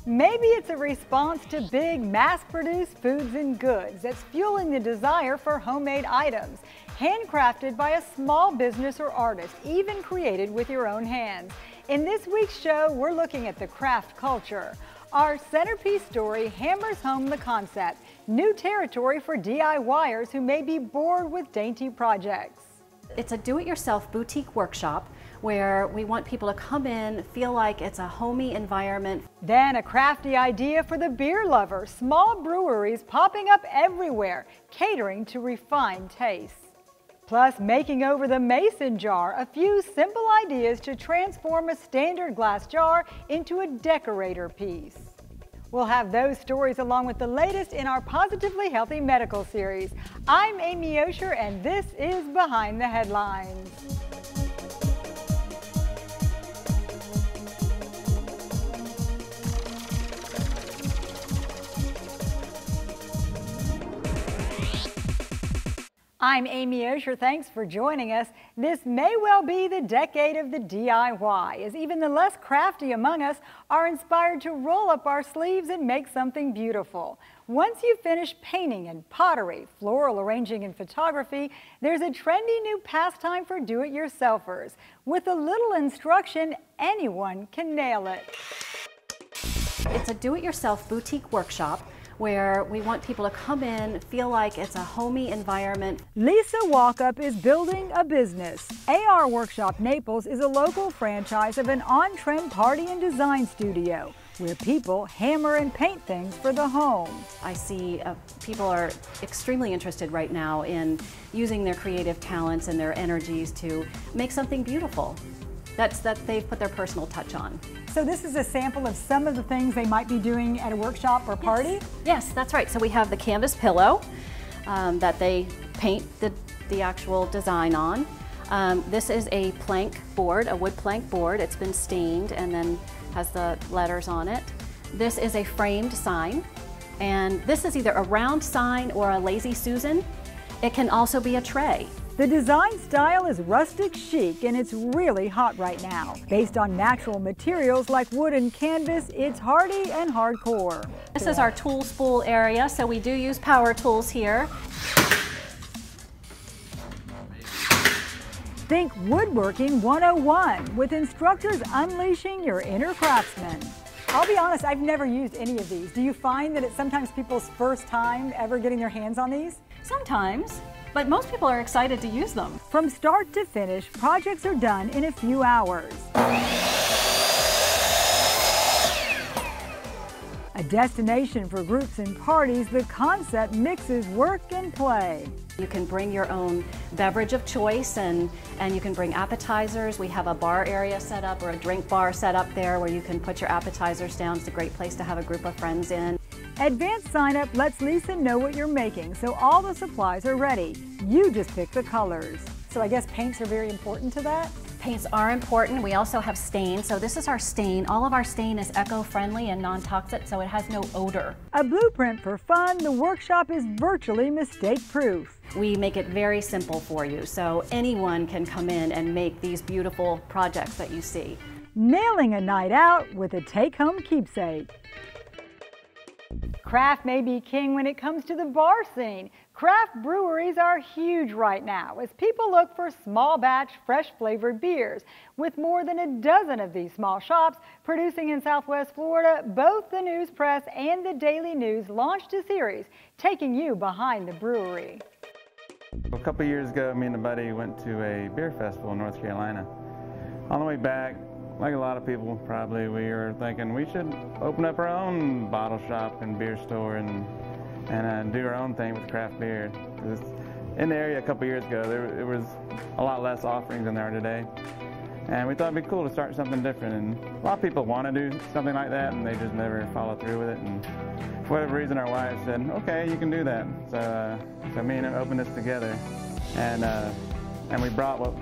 Maybe it's a response to big mass-produced foods and goods that's fueling the desire for homemade items, handcrafted by a small business or artist, even created with your own hands. In this week's show, we're looking at the craft culture. Our centerpiece story hammers home the concept, new territory for DIYers who may be bored with dainty projects. It's a do-it-yourself boutique workshop where we want people to come in, feel like it's a homey environment. Then a crafty idea for the beer lover, small breweries popping up everywhere, catering to refined tastes. Plus, making over the mason jar, a few simple ideas to transform a standard glass jar into a decorator piece. We'll have those stories along with the latest in our Positively Healthy Medical series. I'm Amy Osher, and this is Behind the Headlines. I'm Amy Osher. Thanks for joining us. This may well be the decade of the DIY, as even the less crafty among us are inspired to roll up our sleeves and make something beautiful. Once you finish painting and pottery, floral arranging and photography, there's a trendy new pastime for do-it-yourselfers. With a little instruction, anyone can nail it. It's a do-it-yourself boutique workshop where we want people to come in, feel like it's a homey environment. Lisa Walkup is building a business. AR Workshop Naples is a local franchise of an on-trend party and design studio where people hammer and paint things for the home. I see people are extremely interested right now in using their creative talents and their energies to make something beautiful that they've put their personal touch on. So this is a sample of some of the things they might be doing at a workshop or party? Yes, that's right. So we have the canvas pillow that they paint the actual design on. This is a plank board, a wood plank board. It's been stained and then has the letters on it. This is a framed sign, and this is either a round sign or a Lazy Susan. It can also be a tray. The design style is rustic chic, and it's really hot right now. Based on natural materials like wood and canvas, it's hardy and hardcore. This is our tool spool area, so we do use power tools here. Think Woodworking 101 with instructors unleashing your inner craftsman. I'll be honest, I've never used any of these. Do you find that it's sometimes people's first time ever getting their hands on these? Sometimes, but most people are excited to use them. From start to finish, projects are done in a few hours. A destination for groups and parties, the concept mixes work and play. You can bring your own beverage of choice and you can bring appetizers. We have a bar area set up or a drink bar set up there where you can put your appetizers down. It's a great place to have a group of friends in. Advanced sign-up lets Lisa know what you're making, so all the supplies are ready. You just pick the colors. So I guess paints are very important to that? Paints are important. We also have stain. So this is our stain. All of our stain is eco-friendly and non-toxic, so it has no odor. A blueprint for fun, the workshop is virtually mistake-proof. We make it very simple for you, so anyone can come in and make these beautiful projects that you see. Nailing a night out with a take-home keepsake. Craft may be king when it comes to the bar scene. Craft breweries are huge right now as people look for small batch, fresh flavored beers. With more than a dozen of these small shops producing in Southwest Florida, both the News Press and the Daily News launched a series taking you behind the brewery. A couple years ago, me and a buddy went to a beer festival in North Carolina. On the way back, like a lot of people probably, we were thinking we should open up our own bottle shop and beer store and do our own thing with craft beer. In the area a couple years ago, there was a lot less offerings than there are today. And we thought it'd be cool to start something different. And a lot of people want to do something like that, and they just never follow through with it. And for whatever reason, our wife said, okay, you can do that. So me and her opened this together. And we brought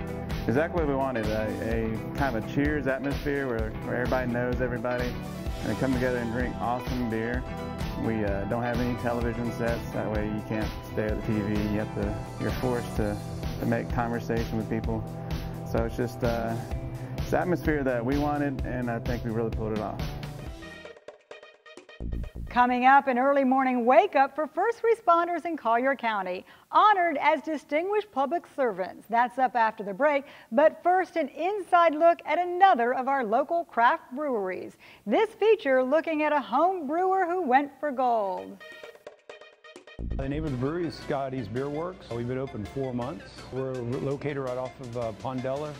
exactly what we wanted, a kind of a cheers atmosphere where everybody knows everybody, and they come together and drink awesome beer. We don't have any television sets, that way you can't stare at the TV. You're forced to make conversation with people. So it's just it's the atmosphere that we wanted, and I think we really pulled it off. Coming up, an early morning wake-up for first responders in Collier County, honored as distinguished public servants. That's up after the break, but first an inside look at another of our local craft breweries. This feature looking at a home brewer who went for gold. The name of the brewery is Scotty's Beer Works. We've been open 4 months. We're located right off of Pondella,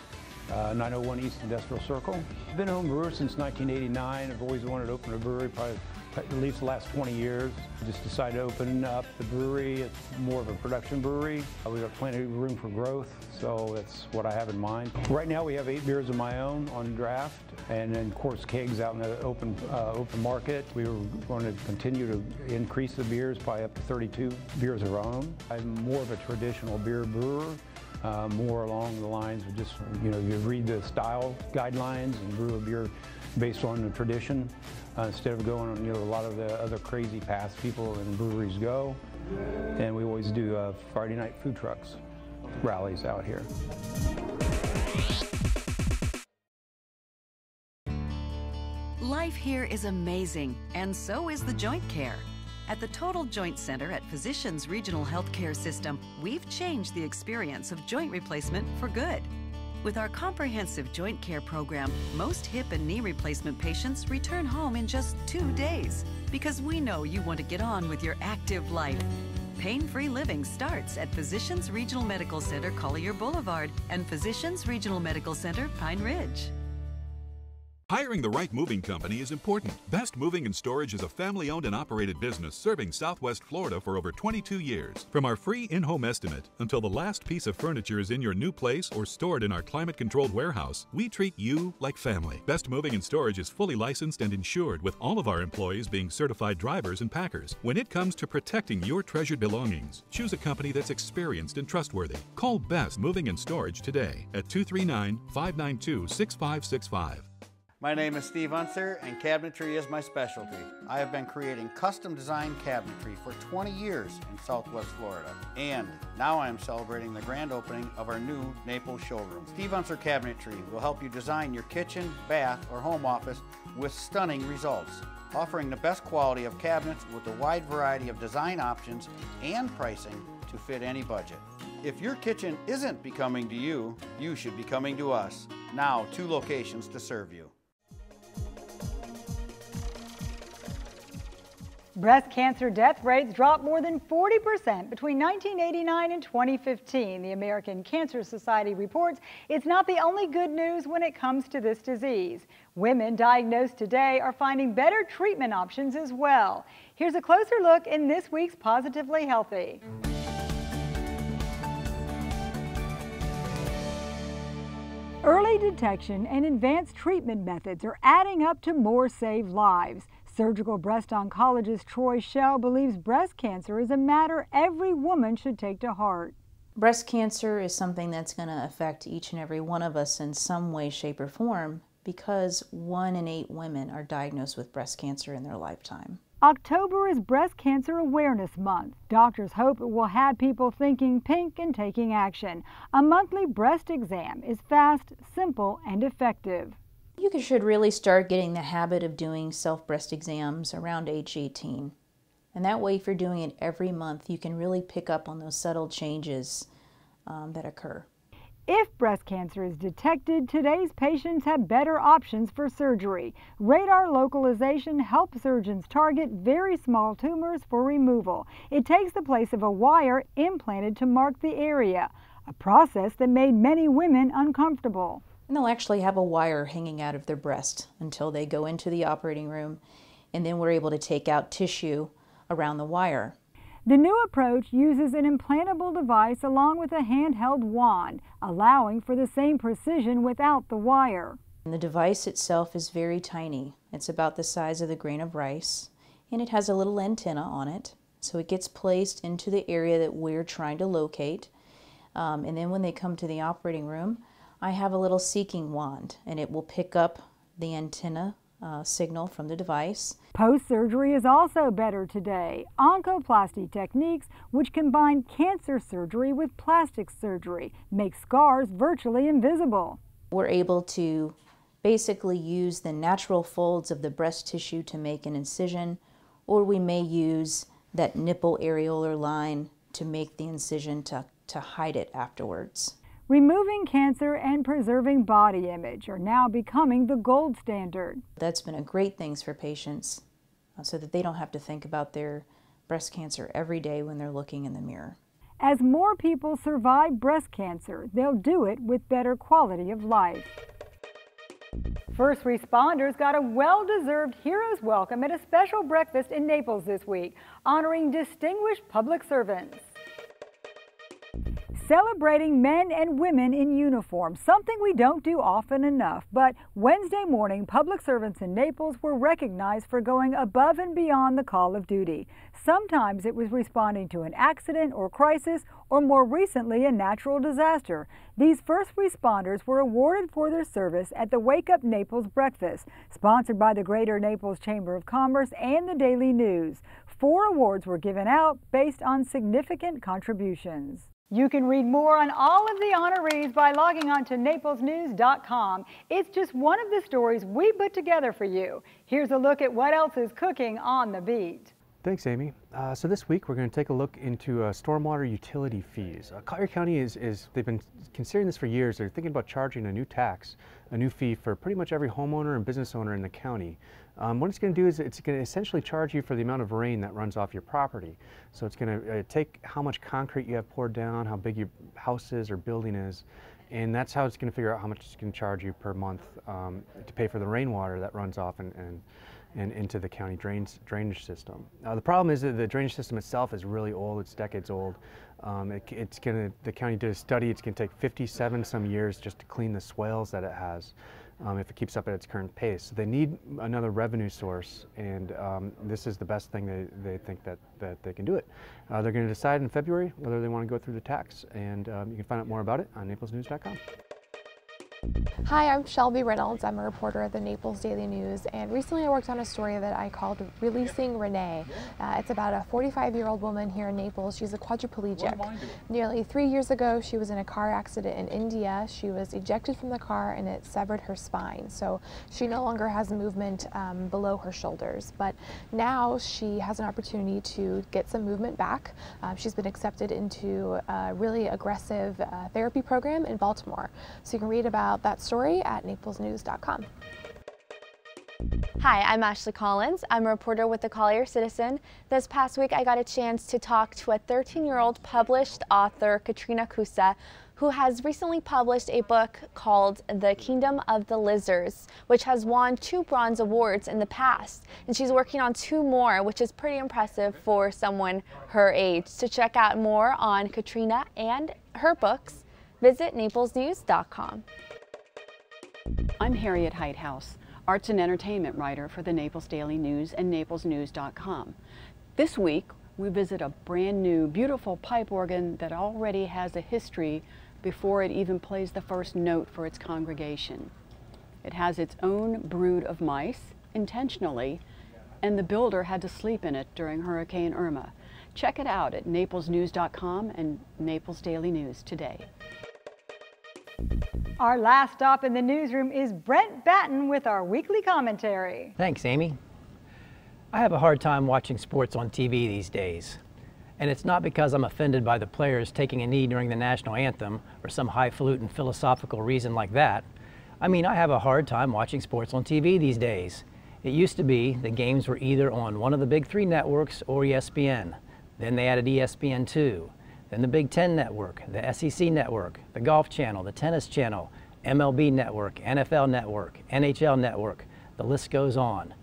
901 East Industrial Circle. I've been a home brewer since 1989. I've always wanted to open a brewery, probably at least the last 20 years. Just decided to open up the brewery. It's more of a production brewery. We've got plenty of room for growth, so that's what I have in mind. Right now we have 8 beers of my own on draft, and then of course kegs out in the open market. We were going to continue to increase the beers, probably up to 32 beers of our own. I'm more of a traditional beer brewer. More along the lines of just, you read the style guidelines and brew a beer based on the tradition instead of going on, a lot of the other crazy paths people in breweries go. And we always do Friday night food trucks rallies out here. Life here is amazing, and so is the joint care. At the Total Joint Center at Physicians Regional Healthcare System, we've changed the experience of joint replacement for good. With our comprehensive joint care program, most hip and knee replacement patients return home in just 2 days, because we know you want to get on with your active life. Pain-free living starts at Physicians Regional Medical Center, Collier Boulevard, and Physicians Regional Medical Center, Pine Ridge. Hiring the right moving company is important. Best Moving and Storage is a family-owned and operated business serving Southwest Florida for over 22 years. From our free in-home estimate until the last piece of furniture is in your new place or stored in our climate-controlled warehouse, we treat you like family. Best Moving and Storage is fully licensed and insured, with all of our employees being certified drivers and packers. When it comes to protecting your treasured belongings, choose a company that's experienced and trustworthy. Call Best Moving and Storage today at 239-592-6565. My name is Steve Unser, and cabinetry is my specialty. I have been creating custom designed cabinetry for 20 years in Southwest Florida, and now I am celebrating the grand opening of our new Naples showroom. Steve Unser Cabinetry will help you design your kitchen, bath, or home office with stunning results, offering the best quality of cabinets with a wide variety of design options and pricing to fit any budget. If your kitchen isn't becoming to you, you should be coming to us. Now 2 locations to serve you. Breast cancer death rates dropped more than 40% between 1989 and 2015. The American Cancer Society reports it's not the only good news when it comes to this disease. Women diagnosed today are finding better treatment options as well. Here's a closer look in this week's Positively Healthy. Early detection and advanced treatment methods are adding up to more saved lives. Surgical breast oncologist Troy Shell believes breast cancer is a matter every woman should take to heart. Breast cancer is something that's going to affect each and every one of us in some way, shape, or form because 1 in 8 women are diagnosed with breast cancer in their lifetime. October is Breast Cancer Awareness Month. Doctors hope it will have people thinking pink and taking action. A monthly breast exam is fast, simple, and effective. You should really start getting the habit of doing self-breast exams around age 18. And that way, if you're doing it every month, you can really pick up on those subtle changes that occur. If breast cancer is detected, today's patients have better options for surgery. Radar localization helps surgeons target very small tumors for removal. It takes the place of a wire implanted to mark the area, a process that made many women uncomfortable. And they'll actually have a wire hanging out of their breast until they go into the operating room, and then we're able to take out tissue around the wire. The new approach uses an implantable device along with a handheld wand, allowing for the same precision without the wire. And the device itself is very tiny. It's about the size of the grain of rice, and it has a little antenna on it. So it gets placed into the area that we're trying to locate. And then when they come to the operating room, I have a little seeking wand, and it will pick up the antenna signal from the device. Post-surgery is also better today. Oncoplasty techniques, which combine cancer surgery with plastic surgery, make scars virtually invisible. We're able to basically use the natural folds of the breast tissue to make an incision, or we may use that nipple areolar line to make the incision to hide it afterwards. Removing cancer and preserving body image are now becoming the gold standard. That's been a great thing for patients so that they don't have to think about their breast cancer every day when they're looking in the mirror. As more people survive breast cancer, they'll do it with better quality of life. First responders got a well-deserved hero's welcome at a special breakfast in Naples this week, honoring distinguished public servants. Celebrating men and women in uniform, something we don't do often enough. But Wednesday morning, public servants in Naples were recognized for going above and beyond the call of duty. Sometimes it was responding to an accident or crisis, or more recently, a natural disaster. These first responders were awarded for their service at the Wake Up Naples breakfast, sponsored by the Greater Naples Chamber of Commerce and the Daily News. 4 awards were given out based on significant contributions. You can read more on all of the honorees by logging on to naplesnews.com. It's just one of the stories we put together for you. Here's a look at what else is cooking on the beat. Thanks, Amy. So this week we're going to take a look into stormwater utility fees. Collier County they've been considering this for years. They're thinking about charging a new tax, a new fee for pretty much every homeowner and business owner in the county. What it's going to do is it's going to essentially charge you for the amount of rain that runs off your property. So it's going to take how much concrete you have poured down, how big your house is or building is, and that's how it's going to figure out how much it's going to charge you per month to pay for the rainwater that runs off and into the county drainage system. The problem is that the drainage system itself is really old. It's decades old. The county did a study. It's going to take 57 some years just to clean the swales that it has if it keeps up at its current pace. So they need another revenue source, and this is the best thing they think that they can do it. They're going to decide in February whether they want to go through the tax, and you can find out more about it on naplesnews.com. Hi, I'm Shelby Reynolds. I'm a reporter at the Naples Daily News, and recently I worked on a story that I called Releasing Renee. It's about a 45-year-old woman here in Naples. She's a quadriplegic. Nearly 3 years ago, she was in a car accident in India. She was ejected from the car and it severed her spine, so she no longer has movement below her shoulders. But now she has an opportunity to get some movement back. She's been accepted into a really aggressive therapy program in Baltimore. So you can read about that story at naplesnews.com. Hi, I'm Ashley Collins. I'm a reporter with the Collier Citizen. This past week I got a chance to talk to a 13-year-old published author, Katrina Kusa, who has recently published a book called The Kingdom of the Lizards, which has won 2 bronze awards in the past. And she's working on 2 more, which is pretty impressive for someone her age. To check out more on Katrina and her books, visit naplesnews.com. I'm Harriet Heithouse, arts and entertainment writer for the Naples Daily News and naplesnews.com. This week, we visit a brand new, beautiful pipe organ that already has a history before it even plays the first note for its congregation. It has its own brood of mice, intentionally, and the builder had to sleep in it during Hurricane Irma. Check it out at naplesnews.com and Naples Daily News today. Our last stop in the newsroom is Brent Batten with our weekly commentary. Thanks, Amy. I have a hard time watching sports on TV these days. And it's not because I'm offended by the players taking a knee during the national anthem or some highfalutin philosophical reason like that. I mean, I have a hard time watching sports on TV these days. It used to be the games were either on one of the big 3 networks or ESPN. Then they added ESPN2. Then the Big Ten Network, the SEC Network, the Golf Channel, the Tennis Channel, MLB Network, NFL Network, NHL Network, the list goes on.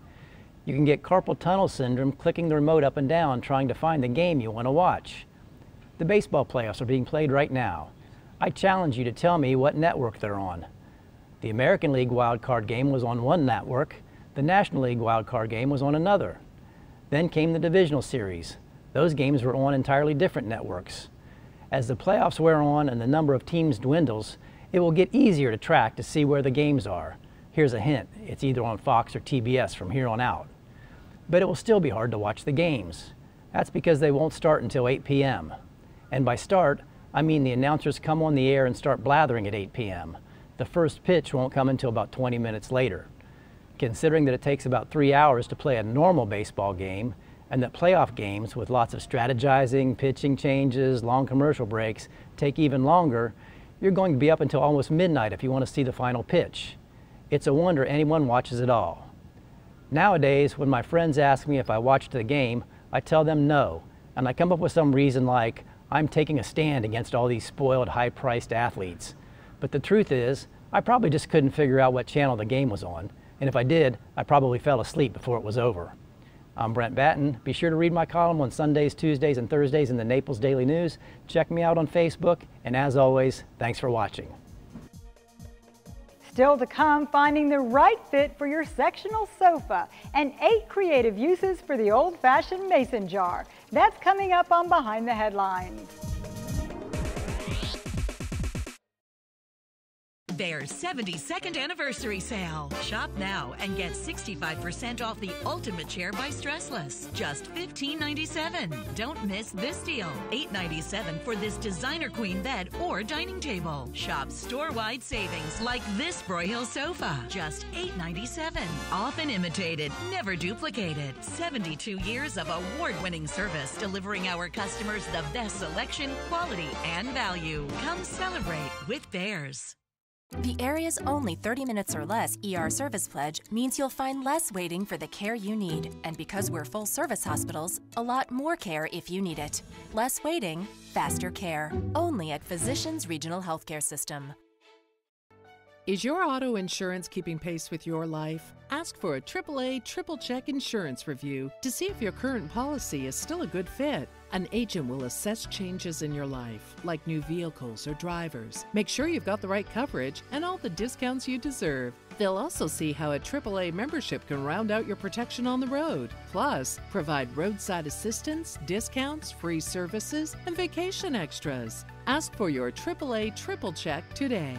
You can get carpal tunnel syndrome clicking the remote up and down trying to find the game you want to watch. The baseball playoffs are being played right now. I challenge you to tell me what network they're on. The American League wildcard game was on one network, the National League wildcard game was on another. Then came the divisional series. Those games were on entirely different networks. As the playoffs wear on and the number of teams dwindles, it will get easier to track to see where the games are. Here's a hint, it's either on Fox or TBS from here on out. But it will still be hard to watch the games. That's because they won't start until 8 p.m. And by start, I mean the announcers come on the air and start blathering at 8 p.m. The first pitch won't come until about 20 minutes later. Considering that it takes about 3 hours to play a normal baseball game, and that playoff games with lots of strategizing, pitching changes, long commercial breaks take even longer, you're going to be up until almost midnight if you want to see the final pitch. It's a wonder anyone watches it all. Nowadays, when my friends ask me if I watched the game, I tell them no, and I come up with some reason like, I'm taking a stand against all these spoiled, high-priced athletes. But the truth is, I probably just couldn't figure out what channel the game was on, and if I did, I probably fell asleep before it was over. I'm Brent Batten. Be sure to read my column on Sundays, Tuesdays, and Thursdays in the Naples Daily News. Check me out on Facebook, and as always, thanks for watching. Still to come, finding the right fit for your sectional sofa and 8 creative uses for the old-fashioned mason jar. That's coming up on Behind the Headlines. Bear's 72nd anniversary sale. Shop now and get 65% off the ultimate chair by Stressless. Just $15.97. Don't miss this deal. $8.97 for this designer queen bed or dining table. Shop store-wide savings like this Broyhill sofa. Just $8.97. Often imitated, never duplicated. 72 years of award-winning service delivering our customers the best selection, quality, and value. Come celebrate with Bears. The area's only 30 minutes or less ER service pledge means you'll find less waiting for the care you need. And because we're full-service hospitals, a lot more care if you need it. Less waiting, faster care. Only at Physicians Regional Healthcare System. Is your auto insurance keeping pace with your life? Ask for a AAA Triple Check Insurance Review to see if your current policy is still a good fit. An agent will assess changes in your life, like new vehicles or drivers. Make sure you've got the right coverage and all the discounts you deserve. They'll also see how a AAA membership can round out your protection on the road. Plus, provide roadside assistance, discounts, free services, and vacation extras. Ask for your AAA Triple Check today.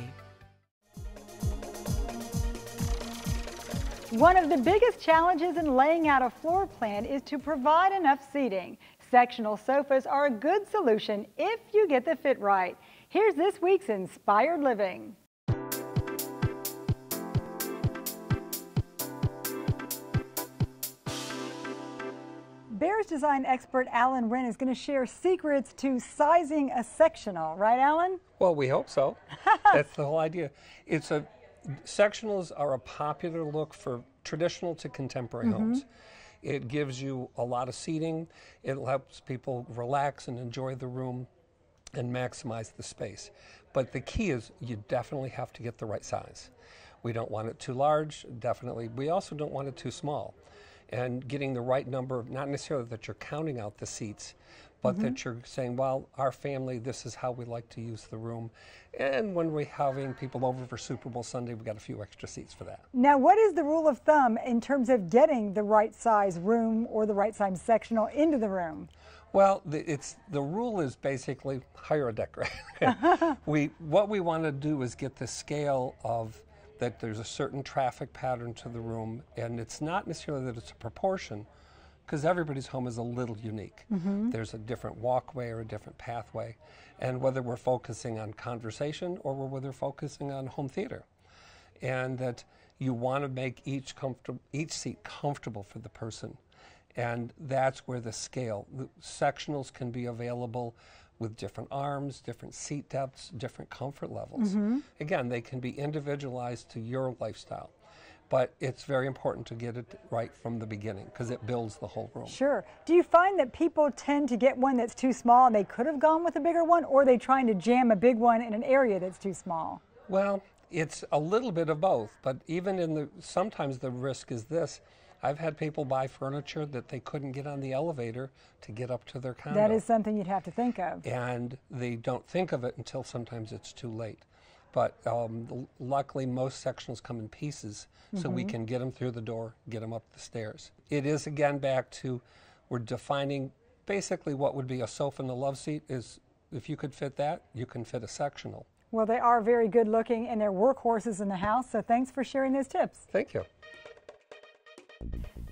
One of the biggest challenges in laying out a floor plan is to provide enough seating. Sectional sofas are a good solution if you get the fit right. Here's this week's Inspired Living. Bears design expert Alan Wren is going to share secrets to sizing a sectional, right, Alan? Well, we hope so. That's the whole idea. Sectionals are a popular look for traditional to contemporary homes. It gives you a lot of seating. It helps people relax and enjoy the room and maximize the space. But the key is you definitely have to get the right size. We don't want it too large, definitely. We also don't want it too small. And getting the right number, not necessarily that you're counting out the seats, but that you're saying, well, our family, this is how we like to use the room. And when we're having people over for Super Bowl Sunday, we've got a few extra seats for that. Now, what is the rule of thumb in terms of getting the right size room or the right size sectional into the room? Well, the rule is basically hire a decorator. What we want to do is get the scale of that there's a certain traffic pattern to the room, and it's not necessarily that it's a proportion, because everybody's home is a little unique. There's a different walkway or a different pathway, and whether we're focusing on conversation or whether we're focusing on home theater, and that you want to make each seat comfortable for the person, and that's where the sectionals can be available with different arms, different seat depths, different comfort levels. Again, they can be individualized to your lifestyle. But it's very important to get it right from the beginning because it builds the whole room. Sure. Do you find that people tend to get one that's too small and they could have gone with a bigger one, or are they trying to jam a big one in an area that's too small? Well, it's a little bit of both, but even sometimes the risk is this. I've had people buy furniture that they couldn't get on the elevator to get up to their condo. That is something you'd have to think of. And they don't think of it until sometimes it's too late. But luckily, most sectionals come in pieces, so we can get them through the door, get them up the stairs. It is, again, back to we're defining basically what would be a sofa and a love seat is if you could fit that, you can fit a sectional. Well, they are very good looking and they're workhorses in the house, so thanks for sharing those tips. Thank you.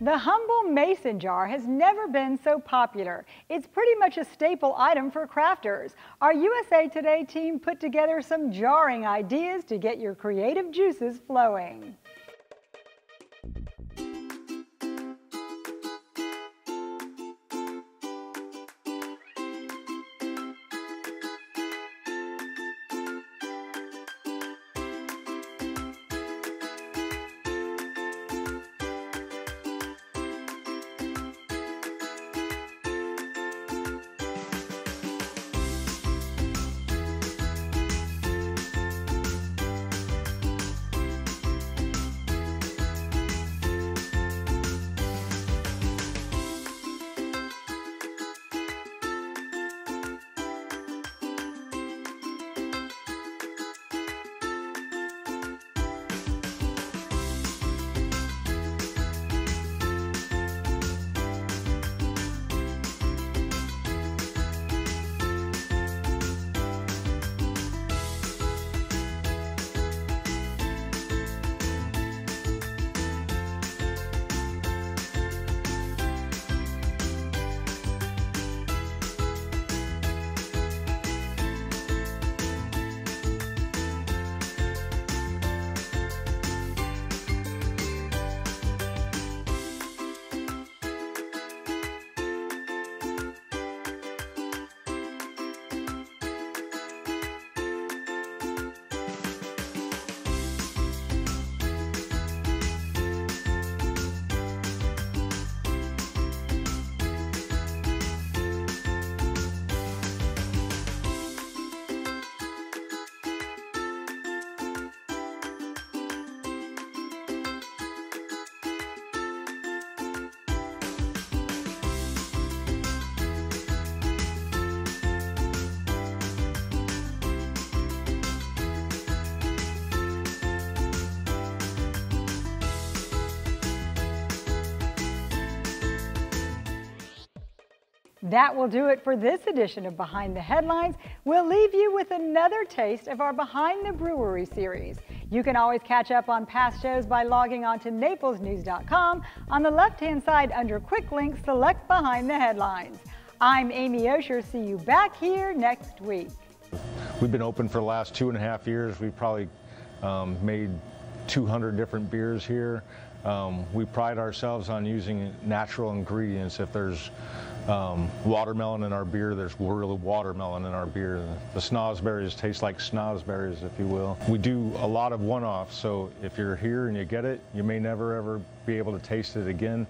The humble mason jar has never been so popular. It's pretty much a staple item for crafters. Our USA Today team put together some jarring ideas to get your creative juices flowing. That will do it for this edition of Behind the Headlines. We'll leave you with another taste of our Behind the Brewery series. You can always catch up on past shows by logging on to naplesnews.com. On the left-hand side under Quick Links, select Behind the Headlines. I'm Amy Osher. See you back here next week. We've been open for the last 2.5 years. We've probably made 200 different beers here. We pride ourselves on using natural ingredients. If there's watermelon in our beer, there's real watermelon in our beer. The snozberries taste like snozberries, if you will. We do a lot of one-offs, so if you're here and you get it, you may never ever be able to taste it again.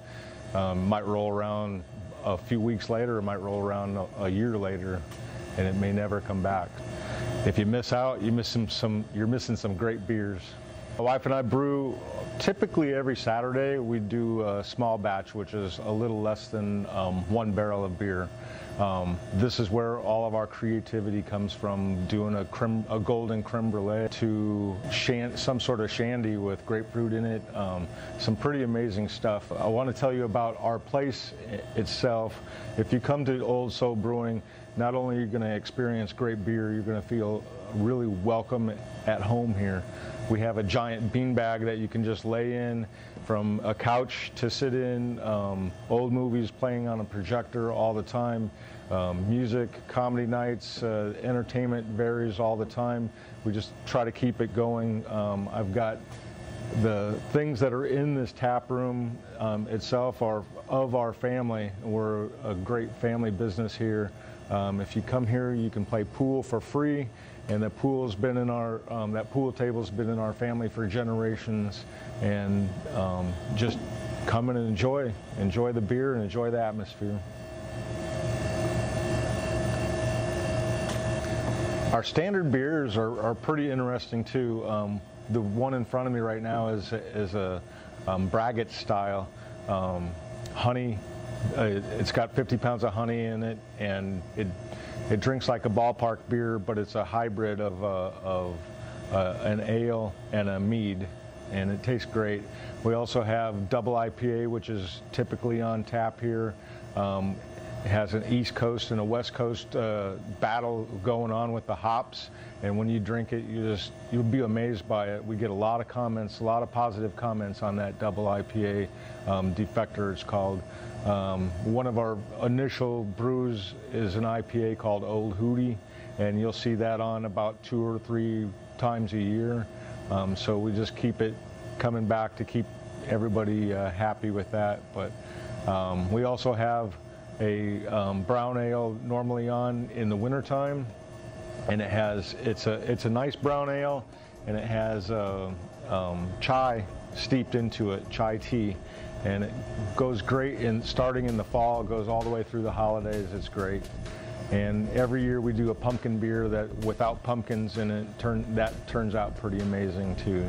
Might roll around a few weeks later, it might roll around a year later, and it may never come back. If you miss out, you're missing some great beers. My wife and I brew typically every Saturday. We do a small batch, which is a little less than 1 barrel of beer. This is where all of our creativity comes from, doing a golden creme brulee to some sort of shandy with grapefruit in it. Some pretty amazing stuff. I want to tell you about our place itself. If you come to Old Soul Brewing, not only are you going to experience great beer, you're going to feel really welcome at home here. We have a giant beanbag that you can just lay in, from a couch to sit in, old movies playing on a projector all the time, music, comedy nights, entertainment varies all the time. We just try to keep it going. I've got the things that are in this tap room itself are of our family. We're a great family business here. If you come here, you can play pool for free, and the pool's been in our that pool table's been in our family for generations. And just come and enjoy the beer and enjoy the atmosphere. Our standard beers are pretty interesting too. The one in front of me right now is a Braggot style honey. It's got 50 pounds of honey in it, and it drinks like a ballpark beer, but it's a hybrid of an ale and a mead, and it tastes great. We also have double IPA, which is typically on tap here. It has an East Coast and a West Coast battle going on with the hops, and when you drink it, you'll be amazed by it. We get a lot of comments, a lot of positive comments on that double IPA, Defector it's called. One of our initial brews is an IPA called Old Hootie, and you'll see that on about 2 or 3 times a year. So we just keep it coming back to keep everybody happy with that. But we also have a brown ale normally on in the wintertime, and it's a nice brown ale, and it has chai steeped into it, chai tea. And it goes great starting in the fall, it goes all the way through the holidays. It's great. And every year we do a pumpkin beer that without pumpkins in it, that turns out pretty amazing too.